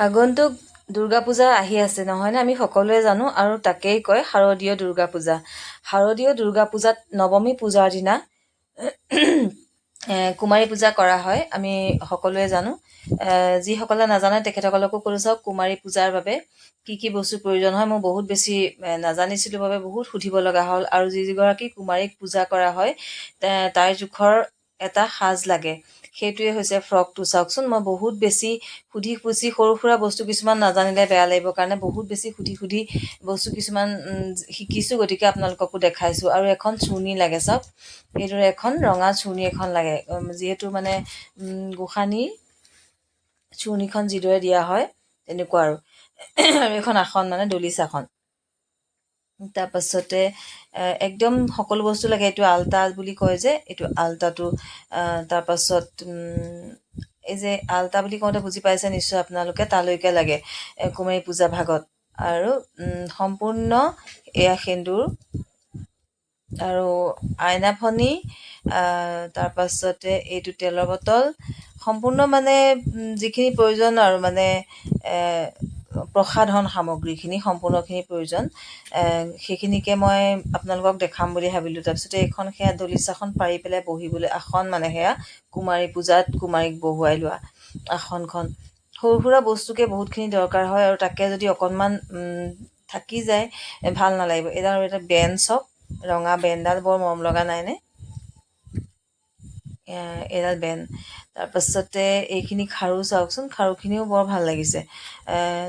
আগন্তুক দুৰ্গা পূজা আহি আছে নহয়নে? আমি সকলোৱে জানো আৰু তাকেই কয় শাৰদীয় দুৰ্গা পূজা। শাৰদীয় দুৰ্গা পূজাত নৱমী পূজাৰ দিনা কুমাৰী পূজা কৰা হয়, আমি সকলোৱে জানো। যিসকলে নাজানে তেখেতসকলকো ক'লো চাওক, কুমাৰী পূজাৰ বাবে কি কি বস্তুৰ প্ৰয়োজন হয় মই বহুত বেছি নাজানিছিলোঁ বাবে বহুত সুধিব লগা হ'ল। আৰু যিগৰাকী কুমাৰীক পূজা কৰা হয় তাইৰ জোখৰ এটা সাজ লাগে, সেইটোৱে হৈছে ফ্ৰকটো। চাওকচোন, মই বহুত বেছি সুধি পুচি সৰু সুৰা বস্তু কিছুমান নাজানিলে বেয়া লাগিব কাৰণে বহুত বেছি সুধি বস্তু কিছুমান শিকিছোঁ, গতিকে আপোনালোককো দেখাইছোঁ। আৰু এখন চুৰ্ণি লাগে, চাওক এইদৰে এখন ৰঙা চুৰ্ণি এখন লাগে, যিহেতু মানে গোসানীৰ চুৰ্ণিখন যিদৰে দিয়া হয় তেনেকুৱা আৰু এখন আসন মানে দলিচাখন। তাৰপাছতে একদম সকলো বস্তু লাগে। এইটো আল্টা বুলি কয় যে, এইটো আল্টাটো। তাৰপাছত এই যে আল্টা বুলি কওঁতে বুজি পাইছে নিশ্চয় আপোনালোকে, তালৈকে লাগে কুমাৰী পূজা ভাগত। আৰু সম্পূৰ্ণ এয়া সেন্দুৰ আৰু আইনাফণি, তাৰপাছতে এইটো তেলৰ বটল, সম্পূৰ্ণ মানে যিখিনি প্ৰয়োজন আৰু মানে প্ৰসাধন সামগ্ৰীখিনি সম্পূৰ্ণখিনি প্ৰয়োজন, সেইখিনিকে মই আপোনালোকক দেখাম বুলি ভাবিলোঁ। তাৰপিছতে এইখন সেয়া দলিচাখন পাৰি পেলাই বহিবলৈ আসন, মানে সেয়া কুমাৰী পূজাত কুমাৰীক বহুৱাই লোৱা আসনখন। সৰু সুৰা বস্তুকে বহুতখিনি দৰকাৰ হয়, আৰু তাকে যদি অকণমান থাকি যায় ভাল নালাগিব। এইডাল আৰু এটা বেঞ্চ, হওক ৰঙা বেনডাল বৰ মৰম লগা নাইনে? এইডাল বেন। তাৰপাছতে এইখিনি খাৰু চাওকচোন, খাৰুখিনিও বৰ ভাল লাগিছে।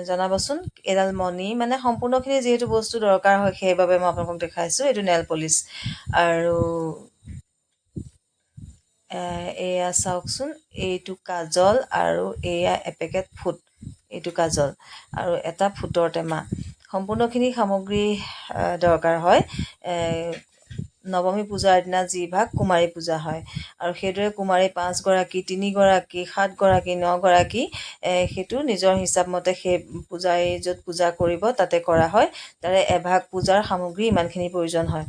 জনাবচোন, এইডাল মণি, মানে সম্পূৰ্ণখিনি যিহেতু বস্তু দৰকাৰ হয় সেইবাবে মই আপোনালোকক দেখাইছোঁ। এইটো নেল পলিচ। আৰু এয়া চাওকচোন, এইটো কাজল, আৰু এয়া এপেকেট ফুট, এইটো কাজল আৰু এটা ফুটৰ টেমা। সম্পূৰ্ণখিনি সামগ্ৰী দৰকাৰ হয় নৱমী পূজাৰ দিনা যি ভাগ কুমাৰী পূজা হয়। আৰু সেইদৰে কুমাৰী 5 গৰাকী, 3 গৰাকী, 7 গৰাকী, 9 গৰাকী, সেইটো নিজৰ হিচাপ মতে সেই পূজাৰী য'ত পূজা কৰিব তাতে কৰা হয়। তাৰে এভাগ পূজাৰ সামগ্ৰী ইমানখিনি প্ৰয়োজন হয়।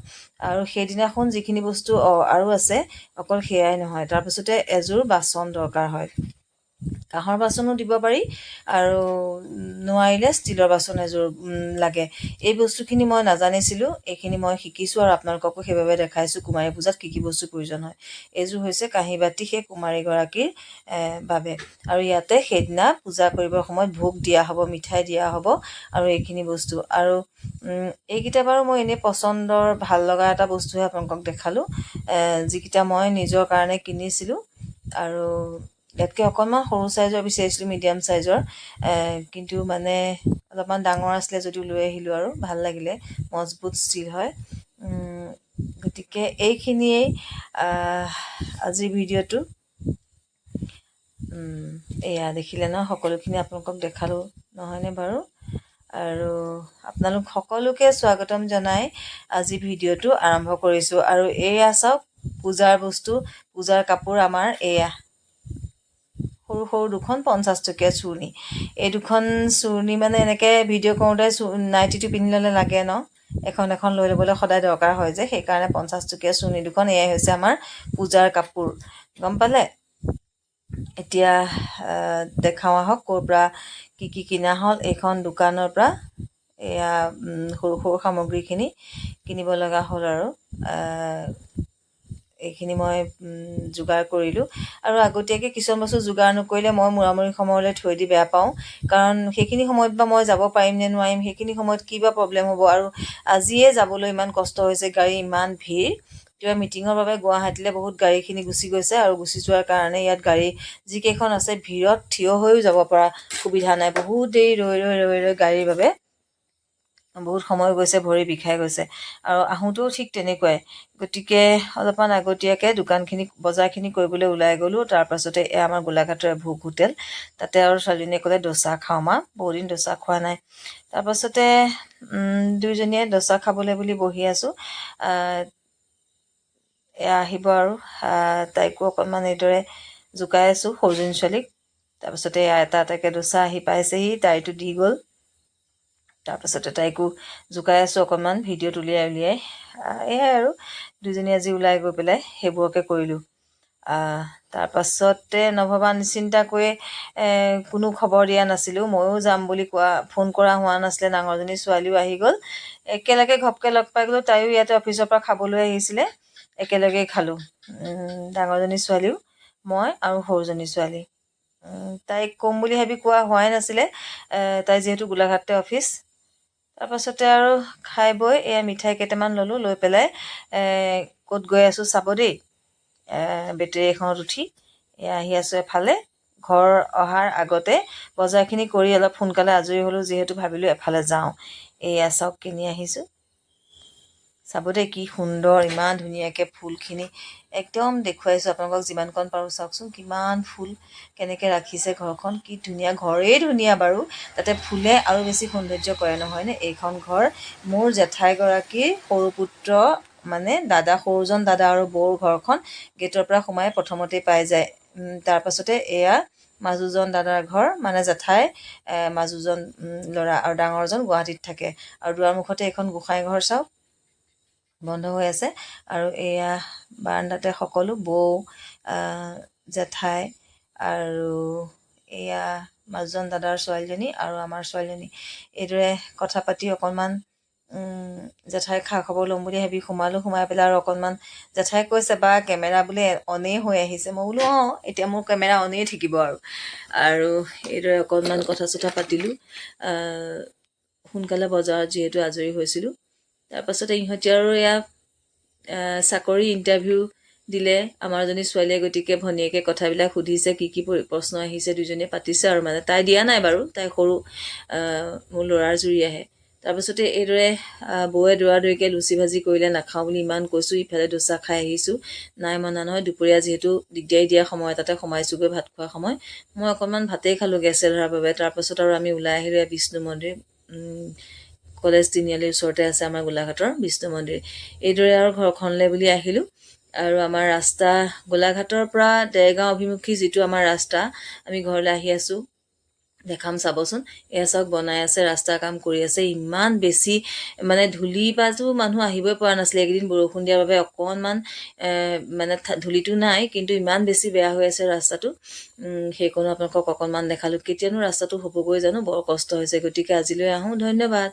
আৰু সেইদিনাখন যিখিনি বস্তু আৰু আছে, অকল সেয়াই নহয়, তাৰপিছতে এযোৰ বাচন দৰকাৰ হয়। কাঁহৰ বাচনো দিব পাৰি, আৰু নোৱাৰিলে ষ্টীলৰ বাচন এযোৰ লাগে। এই বস্তুখিনি মই নাজানিছিলোঁ, এইখিনি মই শিকিছোঁ আৰু আপোনালোককো সেইবাবে দেখাইছোঁ কুমাৰী পূজাত কি কি বস্তুৰ প্ৰয়োজন হয়। এইযোৰ হৈছে কাঁহী বাতি, সেই কুমাৰীগৰাকীৰ বাবে। আৰু ইয়াতে সেইদিনা পূজা কৰিবৰ সময়ত ভোগ দিয়া হ'ব, মিঠাই দিয়া হ'ব, আৰু এইখিনি বস্তু। আৰু এইকেইটা বাৰু মই এনেই পচন্দৰ ভাল লগা এটা বস্তুহে আপোনালোকক দেখালোঁ, যিকেইটা মই নিজৰ কাৰণে কিনিছিলোঁ। আৰু ইয়াতকৈ অকণমান সৰু চাইজৰ বিচাৰিছিলোঁ, মিডিয়াম চাইজৰ, কিন্তু মানে অলপমান ডাঙৰ আছিলে যদিও লৈ আহিলোঁ, আৰু ভাল লাগিলে, মজবুত ষ্টীল হয়। গতিকে এইখিনিয়েই আজিৰ ভিডিঅ'টো। এয়া দেখিলে ন, সকলোখিনি আপোনালোকক দেখালোঁ নহয়নে বাৰু? আৰু আপোনালোক সকলোকে স্বাগতম জনাই আজি ভিডিঅ'টো আৰম্ভ কৰিছোঁ। আৰু এয়া চাওক, পূজাৰ বস্তু, পূজাৰ কাপোৰ আমাৰ এয়া সৰু সৰু দুখন 50 টকীয়া চুৰ্ণি। এই দুখন চুৰ্ণি মানে এনেকৈ ভিডিঅ' কৰোঁতে নাইটিটো পিন্ধি ল'লে লাগে ন, এখন এখন লৈ ল'বলৈ সদায় দৰকাৰ হয় যে, সেইকাৰণে 50 টকীয়া চুৰ্ণি দুখন। এয়াই হৈছে আমাৰ পূজাৰ কাপোৰ, গম পালে? এতিয়া দেখাওঁ আহক ক'ৰ পৰা কি কি কিনা হ'ল। এইখন দোকানৰ পৰা এয়া সৰু সৰু সামগ্ৰীখিনি কিনিব লগা হ'ল, আৰু এইখিনি মই যোগাৰ কৰিলোঁ। আৰু আগতীয়াকৈ কিছুমান বস্তু যোগাৰ নকৰিলে মই মূৰামূৰি সময়লৈ থৈ দি বেয়া পাওঁ, কাৰণ সেইখিনি সময়ত বা মই যাব পাৰিম নে নোৱাৰিম, সেইখিনি সময়ত কি বা প্ৰব্লেম হ'ব। আৰু আজিয়ে যাবলৈ ইমান কষ্ট হৈছে, গাড়ী ইমান ভিৰ। কিবা মিটিঙৰ বাবে গুৱাহাটীলৈ বহুত গাড়ীখিনি গুচি গৈছে, আৰু গুচি যোৱাৰ কাৰণে ইয়াত গাড়ী যিকেইখন আছে, ভিৰত থিয় হৈও যাব পৰা সুবিধা নাই। বহুত দেৰি ৰৈ গাড়ীৰ বাবে বহুত সময় গৈছে, ভৰি বিষাই গৈছে। আৰু আহোঁতেও ঠিক তেনেকুৱাই। গতিকে অলপমান আগতীয়াকৈ দোকানখিনি, বজাৰখিনি কৰিবলৈ ওলাই গ'লোঁ। তাৰপাছতে এয়া আমাৰ গোলাঘাটৰ ভোগ হোটেল, তাতে আৰু ছোৱালীজনীয়ে ক'লে ডোচা খাওঁ মা, বহুদিন ডোচা খোৱা নাই। তাৰপাছতে দুয়োজনীয়ে ডোচা খাবলৈ বুলি বহি আছোঁ। এয়া আহিব, আৰু তাইকো অকণমান এইদৰে জোকাই আছোঁ, সৰুজনী ছোৱালীক। তাৰপাছতে এটা এটাকৈ ডোচা আহি পাইছেহি, তাইতো দি গ'ল। তাৰপাছতে তাইকো জোকাই আছোঁ অকণমান, ভিডিঅ'ত উলিয়াই। এয়াই আৰু দুইজনী আজি ওলাই গৈ পেলাই সেইবোৰকে কৰিলোঁ। তাৰপাছতে নভবা নিচিন্তাকৈ কোনো খবৰ দিয়া নাছিলোঁ। ময়ো যাম বুলি ফোন কৰা হোৱা নাছিলে। ডাঙৰজনী ছোৱালীও আহি গ'ল। একেলগে ঘপকৈ লগ পাই গ'লোঁ। তাইও ইয়াতে অফিচৰ পৰা খাবলৈ আহিছিলে। একেলগেই খালোঁ। ডাঙৰজনী ছোৱালীও, মই আৰু সৰুজনী ছোৱালী। তাইক ক'ম বুলি ভাবি কোৱা হোৱাই নাছিলে। তাই যিহেতু গোলাঘাটতে অফিচ। তাৰপাছতে আৰু খাই বৈ এয়া মিঠাই কেইটামান ল'লোঁ। লৈ পেলাই ক'ত গৈ আছোঁ চাব দেই। বেটেৰী এখনত উঠি আহি আছোঁ এফালে। ঘৰ অহাৰ আগতে বজাৰখিনি কৰি অলপ সোনকালে আজৰি হ'লোঁ, যিহেতু ভাবিলোঁ এফালে যাওঁ। এয়া চাওক কিনি আহিছোঁ। চাব দেই কি সুন্দৰ, ইমান ধুনীয়াকৈ ফুলখিনি একদম দেখুৱাইছোঁ আপোনালোকক যিমানকণ পাৰোঁ। চাওকচোন কিমান ফুল, কেনেকৈ ৰাখিছে ঘৰখন। কি ধুনীয়া, ঘৰেই ধুনীয়া বাৰু, তাতে ফুলে আৰু বেছি সৌন্দৰ্য কৰে নহয়নে। এইখন ঘৰ মোৰ জেঠাইগৰাকীৰ সৰু পুত্ৰ, মানে সৰুজন দাদা আৰু বৌৰ ঘৰখন গেটৰ পৰা সোমাই প্ৰথমতেই পাই যায়। তাৰপাছতে এয়া মাজুজন দাদাৰ ঘৰ, মানে জেঠাই মাজুজন ল'ৰা, আৰু ডাঙৰজন গুৱাহাটীত থাকে। আৰু দুৱাৰমুখতে এইখন গোঁসাই ঘৰ চাওক, বন্ধ হৈ আছে। আৰু এয়া বাৰাণ্ডাতে সকলো বৌ, জেঠাই আৰু এয়া মাজুজন দাদাৰ ছোৱালীজনী আৰু আমাৰ ছোৱালীজনী। এইদৰে কথা পাতি অকণমান জেঠাইৰ খা খবৰ ল'ম বুলি ভাবি সোমালোঁ। সোমাই পেলাই আৰু অকণমান জেঠাই কৈছে, বা কেমেৰা বোলে অনেই হৈ আহিছে। মই বোলো অঁ, এতিয়া মোৰ কেমেৰা অনেই থাকিব আৰু এইদৰে অকণমান কথা চথা পাতিলোঁ। সোনকালে বজাৰত যিহেতু আজৰি হৈছিলোঁ। তাৰপাছতে ইহঁতি আৰু এয়া চাকৰি ইণ্টাৰভিউ দিলে আমাৰজনী ছোৱালীয়ে। গতিকে ভনীয়েকে কথাবিলাক সুধিছে, কি কি প্ৰশ্ন আহিছে, দুইজনীয়ে পাতিছে আৰু। মানে তাই দিয়া নাই বাৰু, তাই সৰু, মোৰ ল'ৰাৰ জুৰি আহে। তাৰপাছতে এইদৰে বৌৱে দৌৰাদৌৰিকৈ লুচি ভাজি কৰিলে। নাখাওঁ বুলি ইমান কৈছোঁ, ইফালে ডোচা খাই আহিছোঁ। নাই মনা নহয়। দুপৰীয়া যিহেতু দিগদাৰি দিয়া সময় এটাতে সোমাইছোঁগৈ, ভাত খোৱা সময়। মই অকণমান ভাতেই খালোঁ গেছে ধৰাৰ বাবে। তাৰপাছত আৰু আমি ওলাই আহিলোঁ বিষ্ণু মন্দিৰ। কলেজ তিনিআলিৰ ওচৰতে আছে আমাৰ গোলাঘাটৰ বিষ্ণু মন্দিৰ। এইদৰে আৰু ঘৰখনলৈ বুলি আহিলোঁ। আৰু আমাৰ ৰাস্তা গোলাঘাটৰ পৰা দেৰগাঁও অভিমুখী যিটো আমাৰ ৰাস্তা, আমি ঘৰলৈ আহি আছোঁ। দেখাম চাবচোন। এয়া চাওক, বনাই আছে, ৰাস্তা কাম কৰি আছে। ইমান বেছি মানে ধূলি বাজু, মানুহ আহিবই পৰা নাছিলে। এইকেইদিন বৰষুণ দিয়াৰ বাবে অকণমান মানে ধূলিটো নাই, কিন্তু ইমান বেছি বেয়া হৈ আছে ৰাস্তাটো। সেইকণো আপোনালোকক অকণমান দেখালোঁ। কেতিয়ানো ৰাস্তাটো হ'বগৈ জানো, বৰ কষ্ট হৈছে। গতিকে আজিলৈ আহোঁ, ধন্যবাদ।